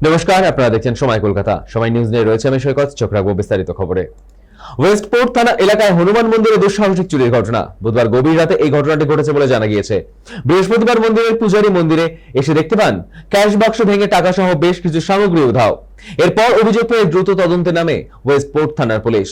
নমস্কার, আপনারা দেখছেন সময় কলকাতা। সময় নিউজ নিয়ে রয়েছে আমি সৈকত। চোখ রাখবো বিস্তারিত খবরে। ওয়েস্টপোর্ট থানা এলাকায় হনুমান মন্দিরে দুঃসাহসিক চুরির ঘটনা। বুধবার গভীর রাতে এই ঘটনাটি ঘটেছে বলে জানা গিয়েছে। বৃহস্পতিবার মন্দিরের পূজারী মন্দিরে এসে দেখতে পান ক্যাশ বাক্স ভেঙে টাকা সহ বেশ কিছু সামগ্রী উধাও। এরপর অভিযোগ পেয়ে দ্রুত তদন্তে নামে ওয়েস্টপোর্ট থানার পুলিশ।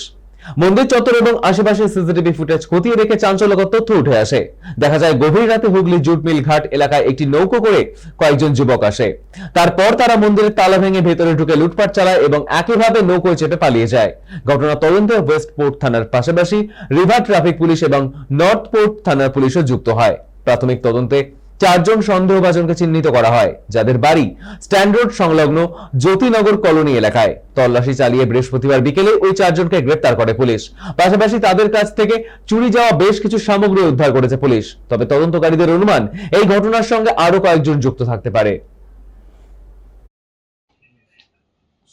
মন্দির চত্বর এবং আশেপাশে সিসিটিভি ফুটেজ খতিয়ে দেখে চাঞ্চল্যকর তথ্য উঠে আসে। দেখা যায় গভীর রাতে হুগলি জুট মিল ঘাট এলাকায় একটি নৌকো করে কয়েকজন যুবক আসে। তারপর তারা মন্দিরের তালা ভেঙে ভেতরে ঢুকে লুটপাট চালায় এবং একইভাবে নৌকোয় চেপে পালিয়ে যায়। ঘটনা তদন্তে ওয়েস্ট পোর্ট থানার পাশাপাশি রিভার ট্রাফিক পুলিশ এবং নর্থ পোর্ট থানার পুলিশও যুক্ত হয়। প্রাথমিক তদন্তে 4 জন সন্দেহভাজনকে চিহ্নিত করা হয়, যাদের বাড়ি স্ট্যান্ড রোড সংলগ্ন জ্যোতিনগর কলোনি এলাকায়। তল্লাশি চালিয়ে বৃহস্পতিবার বিকেলে ওই 4 জনকে গ্রেপ্তার করে পুলিশ। পাশাপাশি তাদের কাছ থেকে চুরি যাওয়া বেশ কিছু সামগ্রী উদ্ধার করেছে পুলিশ। তবে তদন্তকারীদের অনুমান এই ঘটনার সঙ্গে আরো কয়েকজন যুক্ত থাকতে পারে।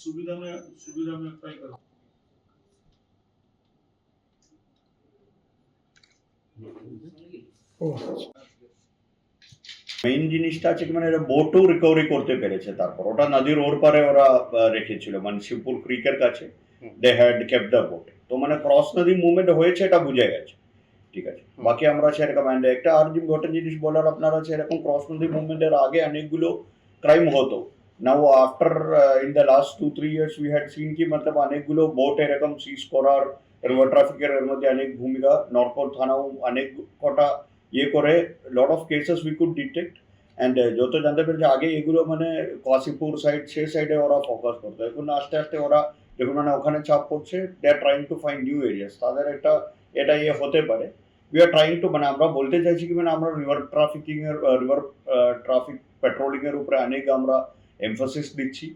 सुविधा में अप्लाई करो। মেইন জিনিসটা আছে কি মানে এরা বোটও রিকভারি করতে পেরেছে। তারপর ওটা নদীর ওর পারে ওরা রেখেছিল, মানে শিবপুর ক্রিকের কাছে they had kept the boat. তো মানে ক্রস নদী মুভমেন্ট হয়েছে এটা বুঝে গেছে, ঠিক আছে। বাকি আমরা সেরকম একটা আর ঘটনা জিনিস বলার আপনারা সেরকম ক্রস নদী মুভমেন্টের আগে অনেকগুলো ক্রাইম হতো। Now after in the last 2-3 years we had seen কি মতলব অনেকগুলো বোট এরকম সিজ করার, রিভার ট্রাফিকের এর মধ্যে অনেক ভূমিকা। নর্থপোর্ট থানাও অনেক কটা ইয়ে করে, lot of cases we could detect. And যত জানতে পেরেছি আগে এগুলো মানে কাশীপুর সাইড সে সাইডে ওরা ফোকাস করতো। এখন আস্তে আস্তে ওরা দেখুন মানে ওখানে চাপ পড়ছে, they are trying to find new areas. তাদের একটা এটা ইয়ে হতে পারে। উই আর ট্রাইং টু মানে আমরা বলতে চাইছি কি মানে আমরা রিভার ট্রাফিকিং এর রিভার ট্রাফিক পেট্রোলিং এর উপরে অনেক আমরা এমফাসিস দিচ্ছি।